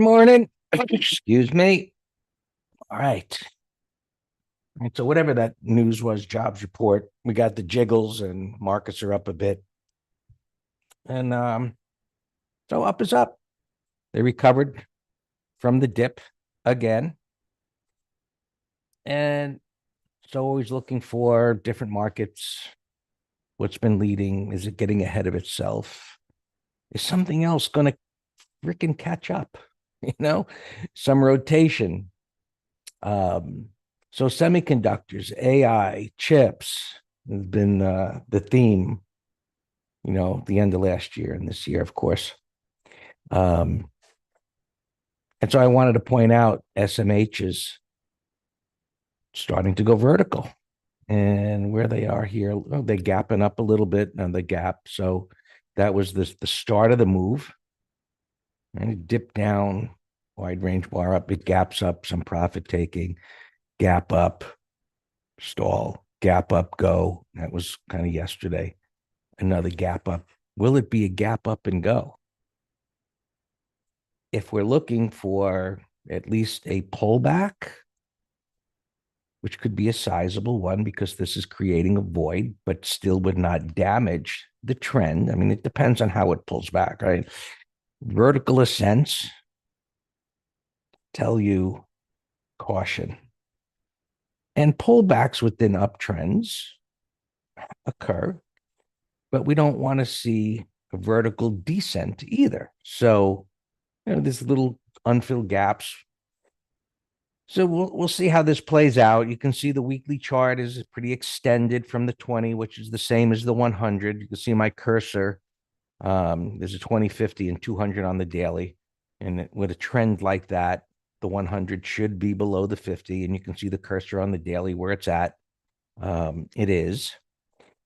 Morning. Excuse me. All right. So whatever that news was, jobs report, we got the jiggles and markets are up a bit. And so up is up. They recovered from the dip again. And so always looking for different markets. What's been leading? Is it getting ahead of itself? Is something else going to freaking catch up? Some rotation. Um, so semiconductors, AI, chips has been the theme, the end of last year and this year, of course. Um, and so I wanted to point out SMH is starting to go vertical and where they are here, they're gapping up a little bit on the gap. So that was the start of the move. And it dipped down, wide range bar up, it gaps up, some profit taking, gap up, stall, gap up, go. That was kind of yesterday. Another gap up. Will it be a gap up and go? If we're looking for at least a pullback, which could be a sizable one because this is creating a void, but still would not damage the trend. I mean, it depends on how it pulls back, right? Vertical ascents tell you caution. And pullbacks within uptrends occur, but we don't want to see a vertical descent either. So, there's little unfilled gaps. So we'll see how this plays out. You can see the weekly chart is pretty extended from the 20, which is the same as the 100. You can see my cursor. There's a 20, 50, and 200 on the daily. And with a trend like that, the 100 should be below the 50. And you can see the cursor on the daily where it's at. It is.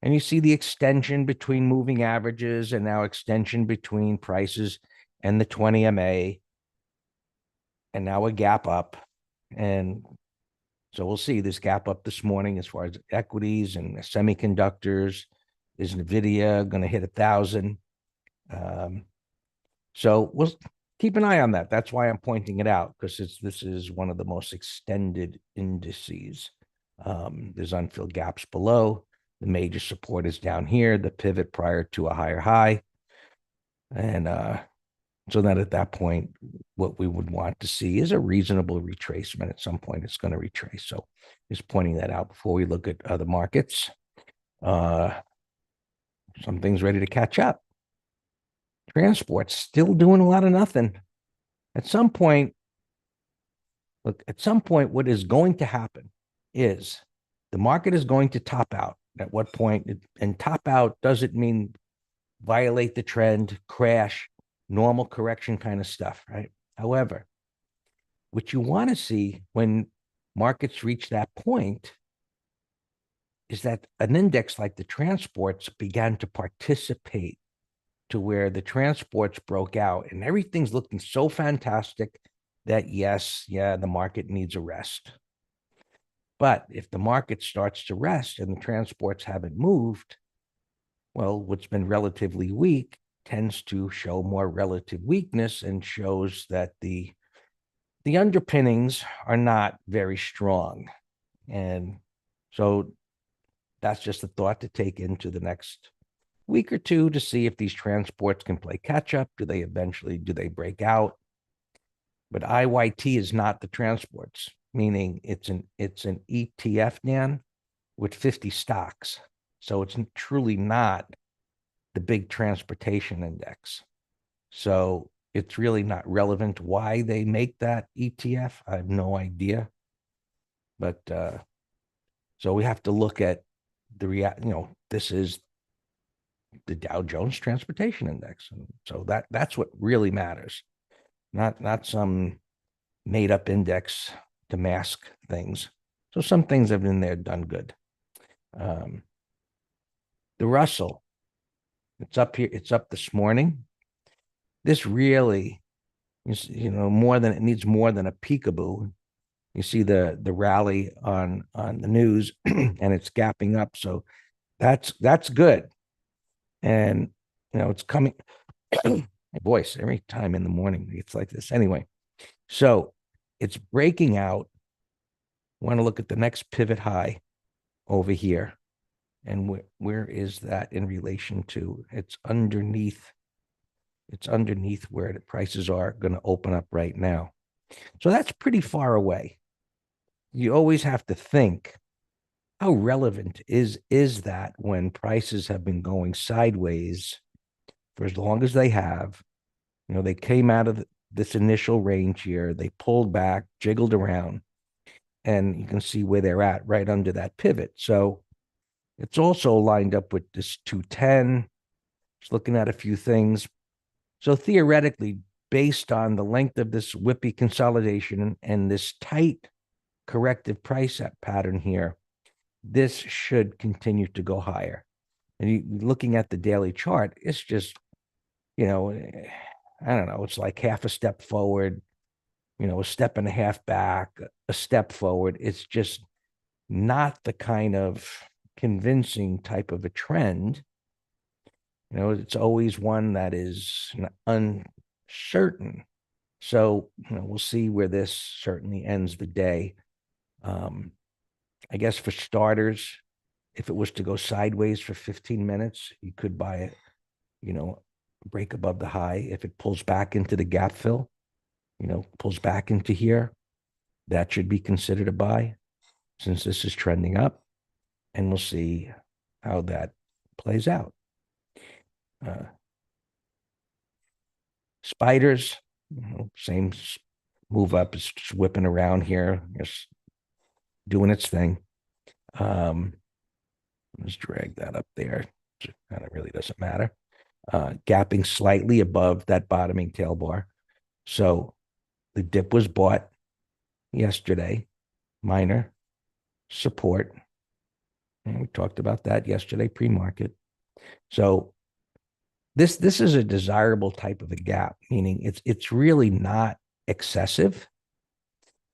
And you see the extension between moving averages and now extension between prices and the 20 MA. And now a gap up. And so we'll see this gap up this morning as far as equities and semiconductors. Is NVIDIA going to hit 1,000? So we'll keep an eye on that. That's why I'm pointing it out, because this is one of the most extended indices. There's unfilled gaps below. The major support is down here, the pivot prior to a higher high. And so that at that point, what we would want to see is a reasonable retracement. At some point, it's going to retrace. So just pointing that out before we look at other markets. Something's ready to catch up. Transport's still doing a lot of nothing. At some point, what is going to happen is the market is going to top out. At what point? And top out doesn't mean violate the trend, crash, normal correction kind of stuff, right? However, what you want to see when markets reach that point is that an index like the transports began to participate to where the transports broke out and everything's looking so fantastic that the market needs a rest. But if the market starts to rest and the transports haven't moved, well, what's been relatively weak tends to show more relative weakness and shows that the underpinnings are not very strong. And so that's just a thought to take into the next week or two to see if these transports can play catch up. Do they break out? But IYT is not the transports, meaning it's an ETF, Dan, with 50 stocks. So it's truly not the big transportation index. So it's really not relevant why they make that ETF. I have no idea. But so we have to look at this is the Dow Jones Transportation Index. And so that's what really matters. Not some made up index to mask things. So some things have been there done good. The Russell, it's up here. It's up this morning. This really is, it needs more than a peekaboo. You see the rally on the news, and it's gapping up. So that's good. And it's coming. My voice every time in the morning it's like this. Anyway, So it's breaking out. Want to look at the next pivot high over here. And where is that in relation to? It's underneath where the prices are going to open up right now. So that's pretty far away. You always have to think, how relevant is that when prices have been going sideways for as long as they have? You know, they came out of this initial range here, they pulled back, jiggled around, and you can see where they're at right under that pivot. So it's also lined up with this 210. Just looking at a few things. So theoretically, based on the length of this whippy consolidation and this tight corrective price pattern here, this should continue to go higher. And looking at the daily chart, it's just, you know, I don't know, it's like half a step forward, you know, a step and a half back, a step forward. It's just not the kind of convincing type of a trend. You know, it's always one that is uncertain. So, you know, we'll see where this certainly ends the day. I guess for starters, if it was to go sideways for 15 minutes, you could buy it, you know, break above the high. If it pulls back into the gap fill, you know, pulls back into here, that should be considered a buy since this is trending up. And we'll see how that plays out. Spiders, you know, same move up. It's just whipping around here, just doing its thing. Let's drag that up there. It kind of really doesn't matter. Gapping slightly above that bottoming tail bar. So the dip was bought yesterday, minor support. And we talked about that yesterday, pre-market. So this is a desirable type of a gap, meaning it's really not excessive,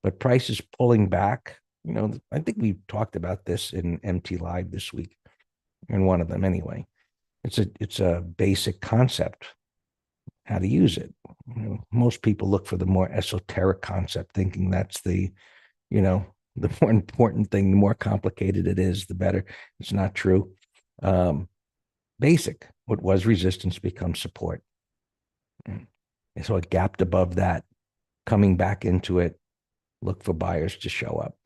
but price is pulling back. You know, I think we talked about this in MT Live this week, in one of them anyway. It's a basic concept, how to use it. You know, most people look for the more esoteric concept, thinking that's the, you know, the more important thing. The more complicated it is, the better. It's not true. Basic. What was resistance becomes support. And so it gapped above that, coming back into it. Look for buyers to show up.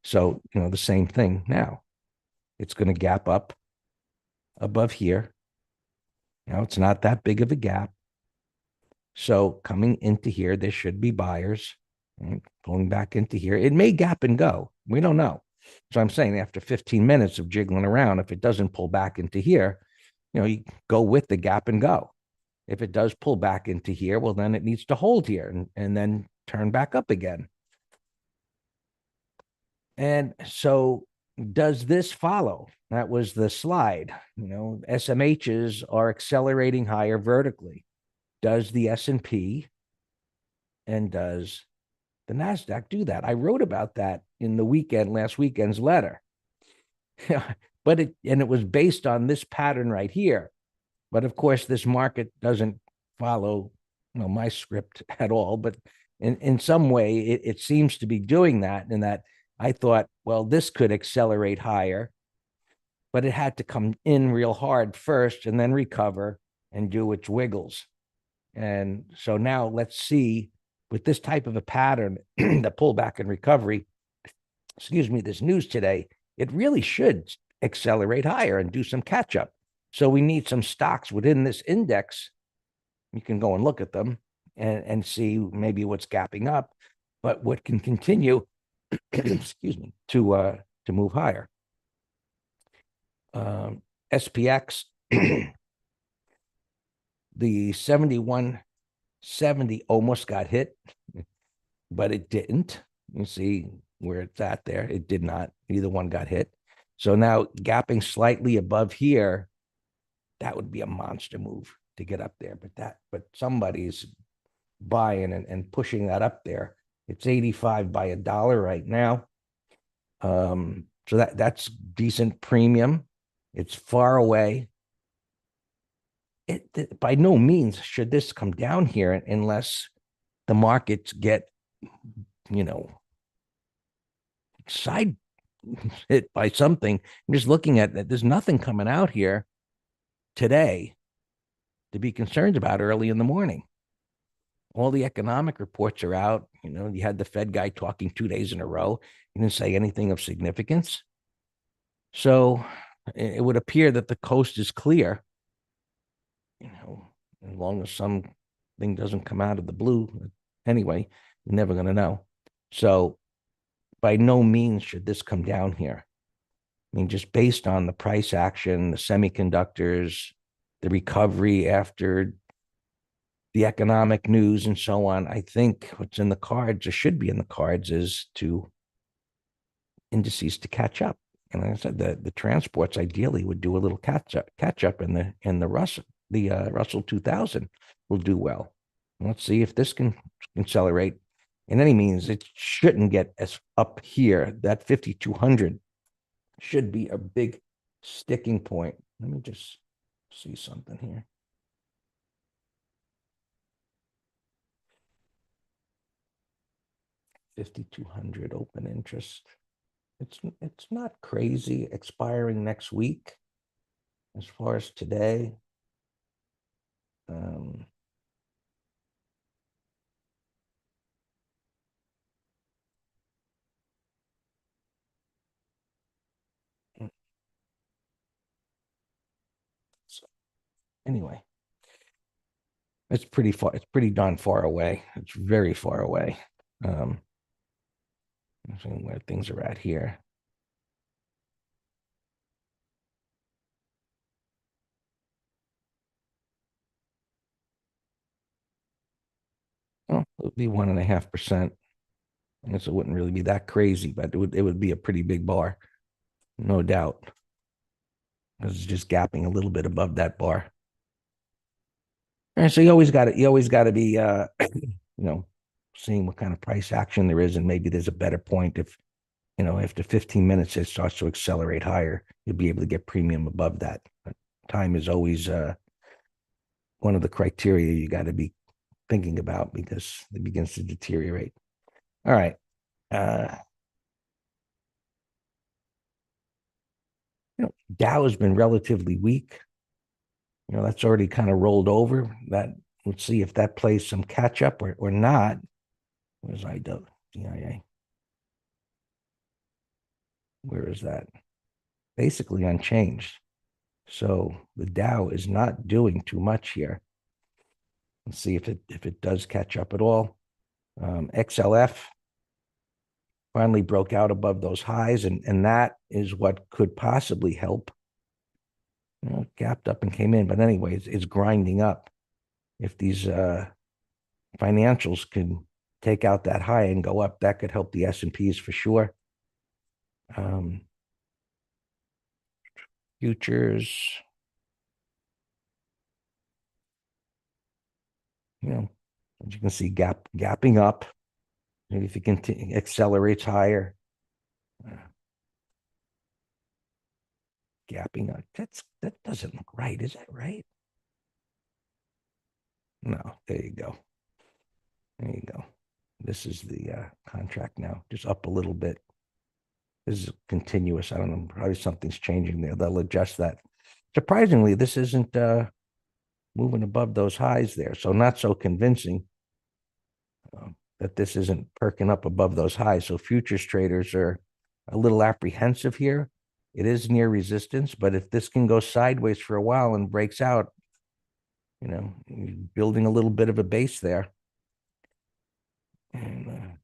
So, you know, the same thing now. It's going to gap up above here. You know, it's not that big of a gap. So coming into here, there should be buyers. Right? Pulling back into here. It may gap and go. We don't know. So I'm saying after 15 minutes of jiggling around, if it doesn't pull back into here, you know, you go with the gap and go. If it does pull back into here, well, then it needs to hold here and then turn back up again. And so does this follow? That was the slide. You know, SMHs are accelerating higher vertically. Does the S&P and does the NASDAQ do that? I wrote about that in the last weekend's letter. But it was based on this pattern right here. But of course, this market doesn't follow, you know, my script at all. But in some way, it seems to be doing that. And that I thought, well, this could accelerate higher, but it had to come in real hard first and then recover and do its wiggles. And so now let's see, with this type of a pattern, the pullback and recovery, this news today, it really should accelerate higher and do some catch up. So we need some stocks within this index. You can go and look at them and see maybe what's gapping up, but what can continue, to move higher. SPX, the 7170 almost got hit, but it didn't. You see where it's at there. It did not. Either one got hit. So now gapping slightly above here, that would be a monster move to get up there. But somebody's buying and pushing that up there. It's 85 by $1 right now. So that's decent premium. It's far away. By no means should this come down here unless the markets get, you know, side hit by something. I'm just looking at that. There's nothing coming out here today to be concerned about early in the morning. All the economic reports are out. You know, you had the Fed guy talking 2 days in a row. He didn't say anything of significance. So it would appear that the coast is clear, you know, as long as something doesn't come out of the blue. Anyway, you're never going to know. So by no means should this come down here. I mean, just based on the price action, the semiconductors, the recovery after the economic news and so on, I think what's in the cards or should be in the cards is to indices to catch up. And like I said, the transports ideally would do a little catch up in the Russell 2000 will do well. Let's see if this can accelerate. In any means, it shouldn't get as up here. That 5,200 should be a big sticking point. Let me just see something here. $5,200 open interest. It's not crazy expiring next week as far as today. Um, so anyway, it's pretty far. It's pretty darn far away. It's very far away. Um, where things are at here. Well, it would be 1.5%. I guess it wouldn't really be that crazy, but it would be a pretty big bar, no doubt. It's just gapping a little bit above that bar. And so you always got to be seeing what kind of price action there is, and maybe there's a better point if after 15 minutes it starts to accelerate higher, you'll be able to get premium above that. But time is always one of the criteria you got to be thinking about because it begins to deteriorate. All right. Uh, Dow has been relatively weak. That's already kind of rolled over. That let's see if that plays some catch up or not. Where's IW? DIA? Where is that? Basically unchanged. So the Dow is not doing too much here. Let's see if it does catch up at all. XLF finally broke out above those highs, and that is what could possibly help. Gapped up and came in, but anyways, it's grinding up. If these financials can take out that high and go up, that could help the S&Ps for sure. Futures, as you can see, gapping up. Maybe if it continue accelerates higher, gapping up. That doesn't look right. Is that right? No. There you go. There you go. This is the contract now, just up a little bit. This is continuous. I don't know. Probably something's changing there. They'll adjust that. Surprisingly, this isn't moving above those highs there. So not so convincing that this isn't perking up above those highs. So futures traders are a little apprehensive here. It is near resistance, but if this can go sideways for a while and breaks out, building a little bit of a base there. And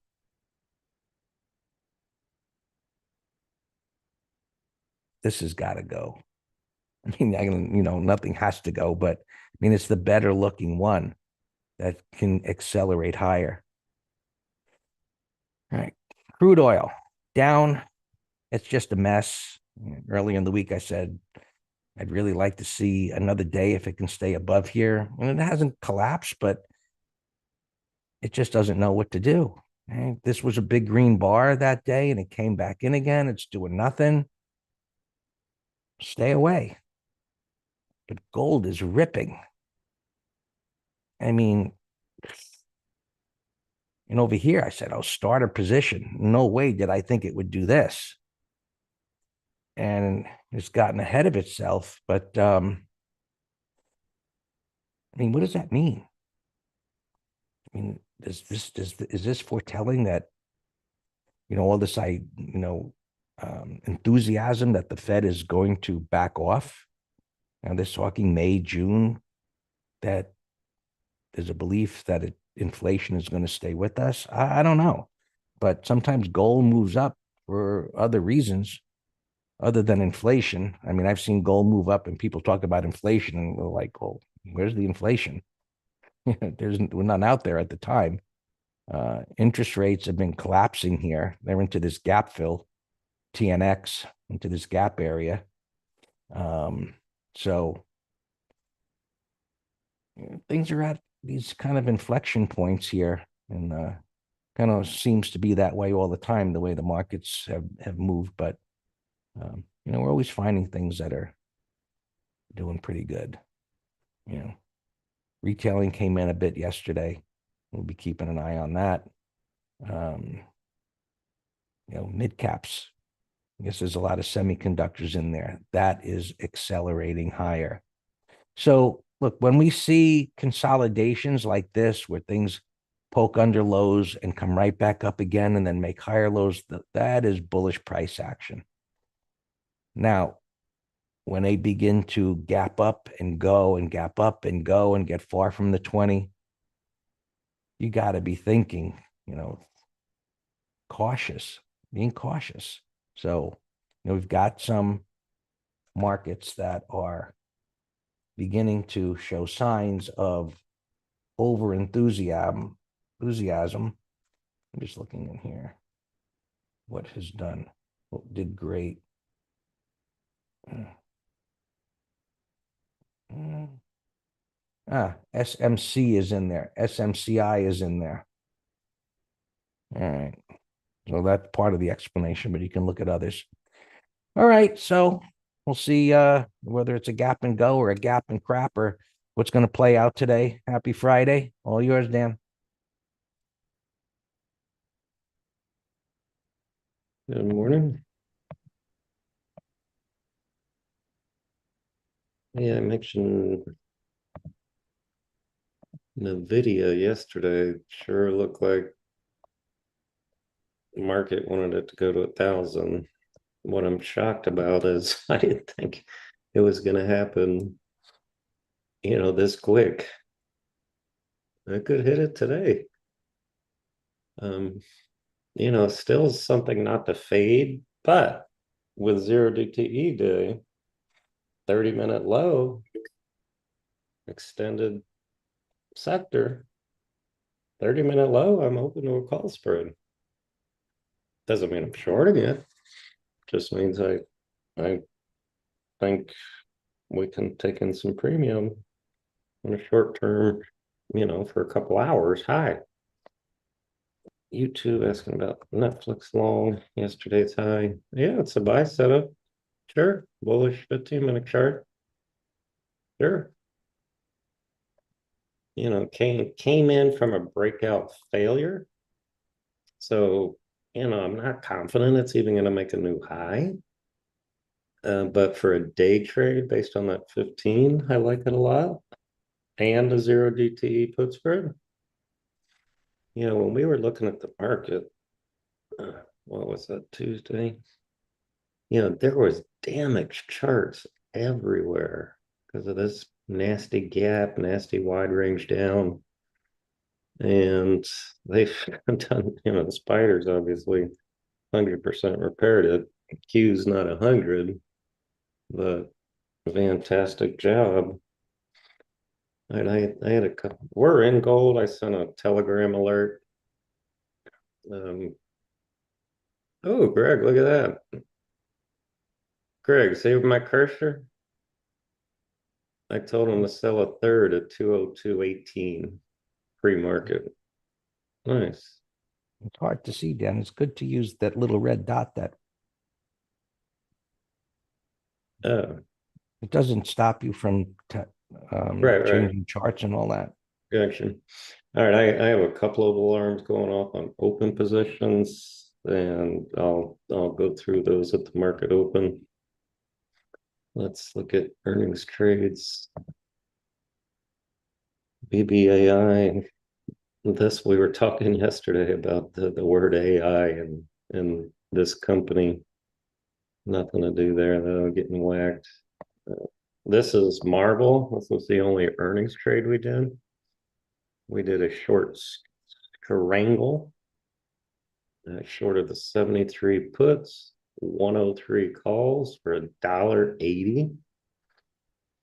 this has got to go. I mean, nothing has to go, but I mean, it's the better looking one that can accelerate higher. All right. Crude oil down. It's just a mess. Earlier in the week, I said I'd really like to see another day if it can stay above here. And it hasn't collapsed, but it just doesn't know what to do. Right? This was a big green bar that day, and it came back in again. It's doing nothing. Stay away. But gold is ripping. I mean, And over here, I said, oh, starter position. No way did I think it would do this. And it's gotten ahead of itself. But I mean, what does that mean? I mean, is this foretelling that, all this, enthusiasm that the Fed is going to back off? And they're talking May, June, that there's a belief that inflation is going to stay with us. I don't know. But sometimes gold moves up for other reasons other than inflation. I mean, I've seen gold move up and people talk about inflation and we're like, well, where's the inflation? We're none out there at the time. Interest rates have been collapsing here. They're into this gap fill, TNX, into this gap area. So things are at these kind of inflection points here, and kind of seems to be that way all the time, the way the markets have moved. But we're always finding things that are doing pretty good. Retailing came in a bit yesterday. We'll be keeping an eye on that. Mid caps. I guess there's a lot of semiconductors in there. That is accelerating higher. So look, when we see consolidations like this, where things poke under lows and come right back up again and then make higher lows, that is bullish price action. Now, when they begin to gap up and go and gap up and go and get far from the 20, you got to be thinking, being cautious. So, we've got some markets that are beginning to show signs of over enthusiasm. I'm just looking in here. What has done? What did great? SMC is in there. SMCI is in there. All right. So that's part of the explanation, but you can look at others. All right. So we'll see whether it's a gap and go or a gap and crap or what's going to play out today. Happy Friday. All yours, Dan. Good morning. Yeah, I mentioned in the video yesterday, sure looked like the market wanted it to go to 1,000. What I'm shocked about is I didn't think it was going to happen, this quick. I could hit it today. Still something not to fade, but with 0 DTE day, 30-minute low, extended sector, 30-minute low, I'm open to a call spread. Doesn't mean I'm shorting it. Just means I think we can take in some premium in a short term, for a couple hours. Hi. YouTube asking about Netflix long, yesterday's high. Yeah, it's a buy setup. Sure. Bullish 15-minute chart. Sure. Came in from a breakout failure. So, I'm not confident it's even going to make a new high. But for a day trade based on that 15, I like it a lot. And a 0 DTE put spread. When we were looking at the market, what was that, Tuesday? There was damaged charts everywhere because of this nasty gap, nasty wide range down. And they've done, the spiders obviously 100% repaired it. Q's not 100, but fantastic job. I had a couple. We're in gold. I sent a telegram alert. Oh, Greg, look at that. Greg, see my cursor? I told him to sell a third at 202.18 pre-market. Nice. It's hard to see, Dan. It's good to use that little red dot that Oh, it doesn't stop you from right. changing charts and all that. Gotcha. All right, I have a couple of alarms going off on open positions, and I'll go through those at the market open. Let's look at earnings trades. BBAI. This we were talking yesterday about the word AI and this company. Nothing to do there though, getting whacked. This is Marvel. This was the only earnings trade we did. We did a short strangle, short of the 73 puts, 103 calls for $1.80.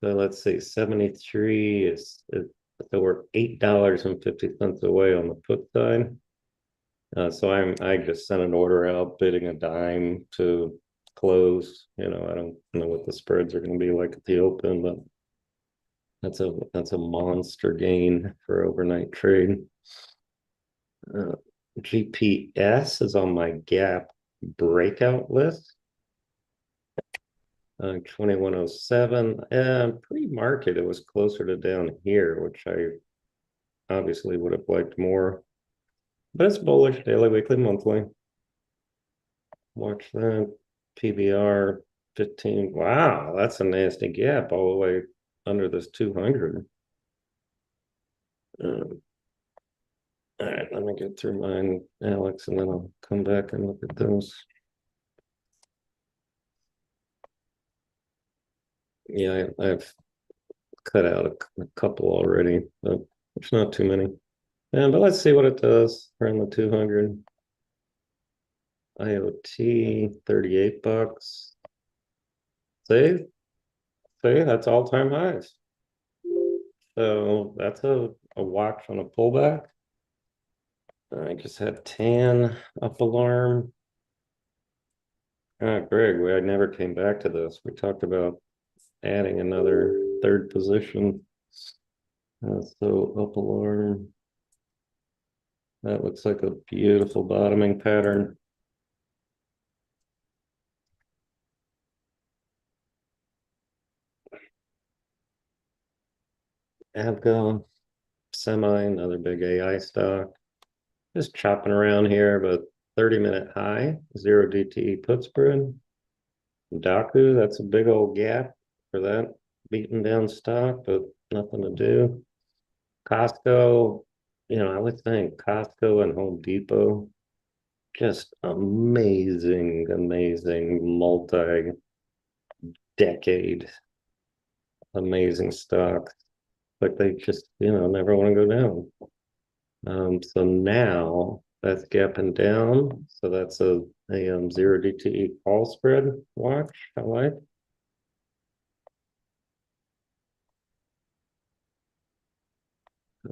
So let's say 73 so we're $8.50 away on the put side. So I just sent an order out bidding a dime to close. I don't know what the spreads are going to be like at the open, but that's a monster gain for overnight trade. GPS is on my gap breakout list. 2107. Pre-market, it was closer to down here, which I obviously would have liked more. But it's bullish daily, weekly, monthly. Watch that. PBR 15. Wow, that's a nasty gap all the way under this 200. All right, let me get through mine, Alex, and then I'll come back and look at those. Yeah, I've cut out a couple already, but it's not too many. But let's see what it does around the 200. IoT, $38. See, that's all-time highs. So that's a watch on a pullback. I just had tan up alarm. Greg, I never came back to this. We talked about adding another third position. So up alarm. That looks like a beautiful bottoming pattern. Avgo, Semi, another big AI stock. Just chopping around here, but 30-minute high, 0 DTE put spread. Daku, that's a big old gap for that beaten down stock, but nothing to do. Costco, I would think Costco and Home Depot, just amazing, amazing multi-decade, amazing stocks. But they just, never want to go down. So now that's gapping down. So that's a 0 DTE call spread watch. I like.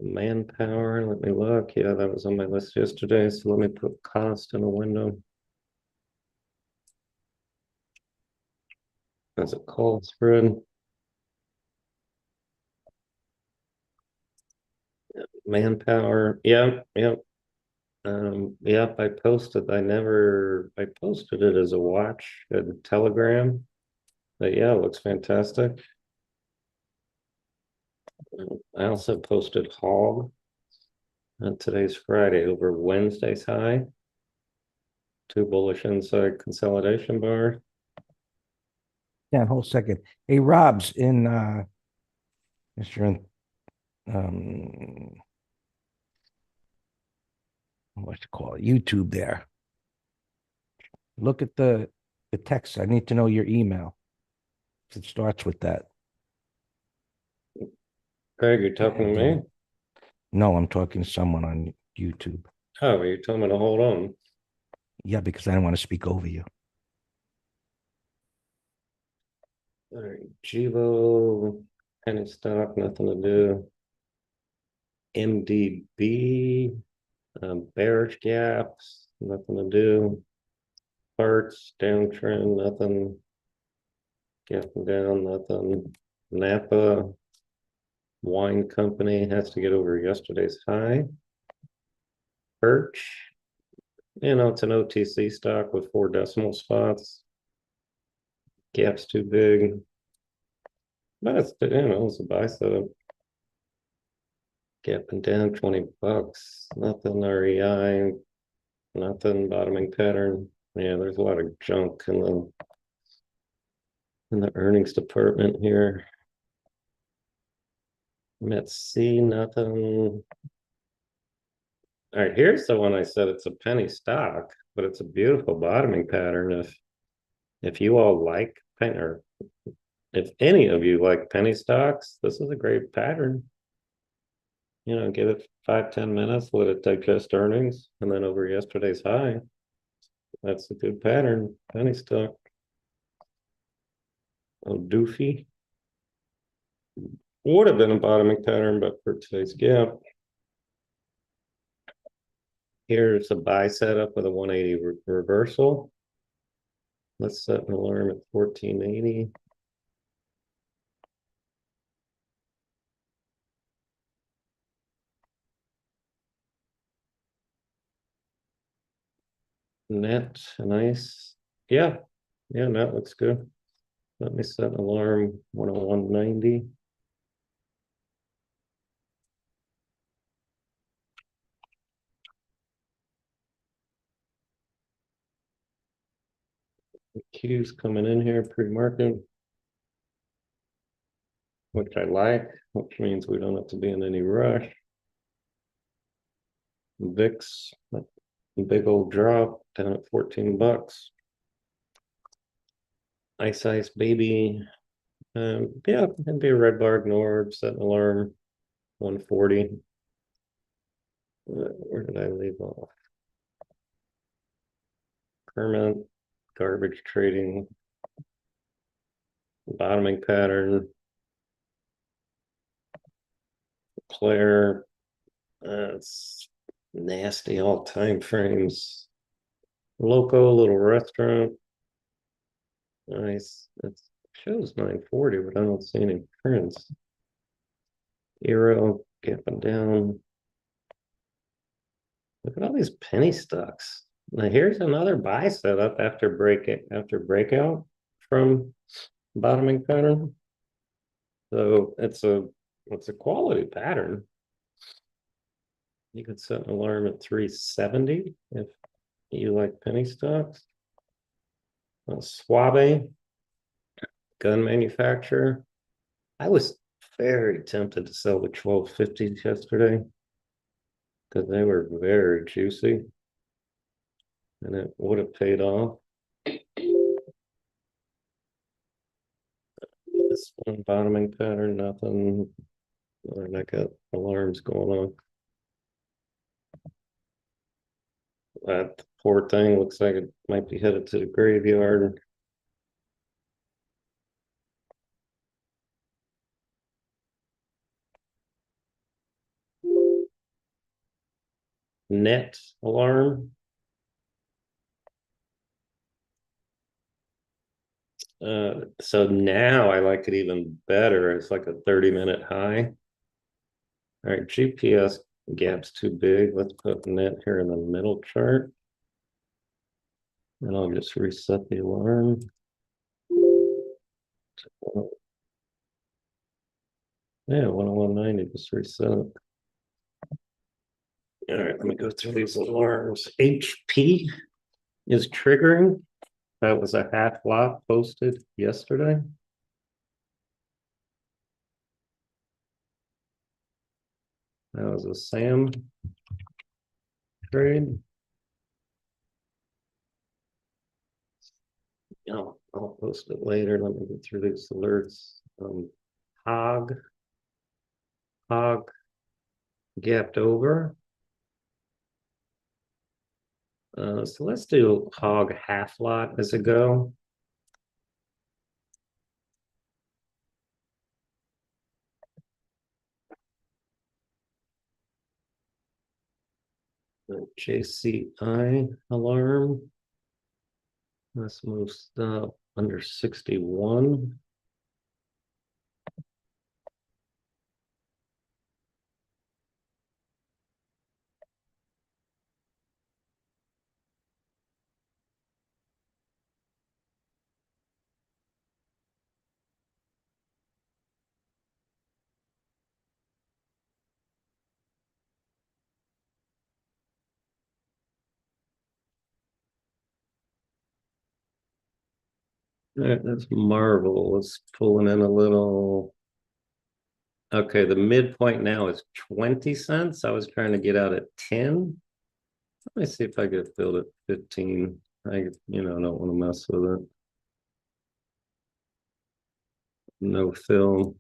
Manpower, let me look. Yeah, that was on my list yesterday. So let me put cost in a window. That's a call spread. Manpower. Yep, yep. Yep, I posted it as a watch in Telegram. But yeah, it looks fantastic. I also posted Hog. Today's Friday over Wednesday's high. Two bullish inside consolidation bar. Yeah, hold a second. Hey, Rob's in Mr. Um what to call it? YouTube there. Look at the text. I need to know your email. It starts with that. Craig, you talking to me? No, I'm talking to someone on YouTube. Oh, you told me to hold on. Yeah, because I don't want to speak over you. All right, Chivo, penny stock, nothing to do. MDB, bearish gaps, nothing to do. Parts, downtrend, nothing. Gapping down, nothing. Napa, wine company has to get over yesterday's high. Birch, it's an OTC stock with 4 decimal spots. Gap's too big. But it's a buy setup. gapping down 20 bucks. Nothing REI, nothing bottoming pattern. Yeah, there's a lot of junk in the earnings department here. Let's see, nothing. All right, here's the one I said it's a penny stock, but it's a beautiful bottoming pattern. If you all like penny, or if any of you like penny stocks, this is a great pattern. You know, give it 5-10 minutes, let it digest earnings, and then over yesterday's high. That's a good pattern. Penny stock. Oh, doofy. Would have been a bottoming pattern, but for today's gap. Here's a buy setup with a 180 reversal. Let's set an alarm at 1480. Net, nice. Yeah, yeah, that looks good. Let me set an alarm 101.90. The Q's coming in here pre-market, which I like, which means we don't have to be in any rush. VIX, big old drop down at 14 bucks. Ice baby. Yeah, it'd be a red bar ignored, set an alarm 140. Where did I leave off? Kermit, garbage trading, bottoming pattern. Claire, it's nasty all time frames. Loco, little restaurant. Nice. It shows 940, but I don't see any prints. Euro gapping down. Look at all these penny stocks. Now here's another buy setup after breakout from bottoming pattern. So it's a quality pattern. You could set an alarm at 370 if you like penny stocks. Suave, gun manufacturer. I was very tempted to sell the 1250s yesterday because they were very juicy and it would have paid off. This one bottoming pattern, nothing. And I got alarms going on. That poor thing looks like it might be headed to the graveyard. Net alarm. So now I like it even better. It's like a 30-minute high. All right, GPS gap's too big. Let's put net here in the middle chart. And I'll just reset the alarm. Yeah, 101.90, just reset. All right, let me go through these alarms. HP is triggering. That was a half lot posted yesterday. That was a SAM trade. I'll post it later. Let me get through these alerts. Hog gapped over. So let's do hog half lot as a go. The JCI alarm. Let's move stuff under 61. All right, that's Marvel. Let's pulling in a little. Okay, the midpoint now is 20 cents. I was trying to get out at 10. Let me see if I get filled at 15. I, don't want to mess with it. No fill.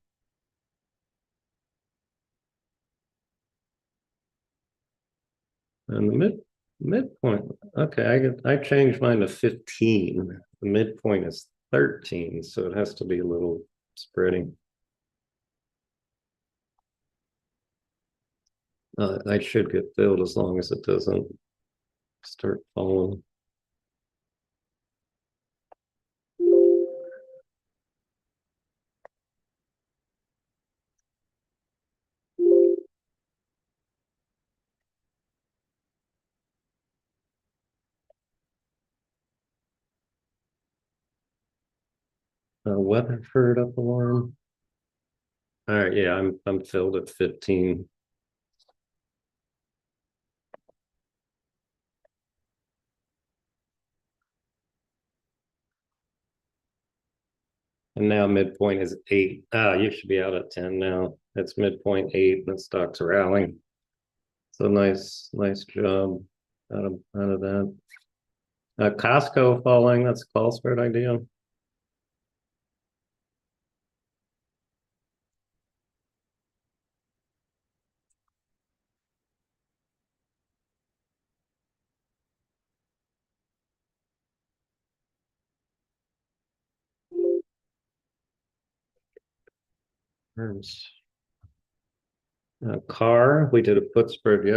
And the midpoint. Okay, I changed mine to 15. The midpoint is 13, so it has to be a little spreading. I should get filled as long as it doesn't start falling. Weatherford up alarm. All right, yeah, I'm filled at 15. And now midpoint is 8. You should be out at 10 now. It's midpoint 8 and the stock's rallying. So nice job out of that. Costco falling, that's a call spread idea. Car, we did a put spread yesterday.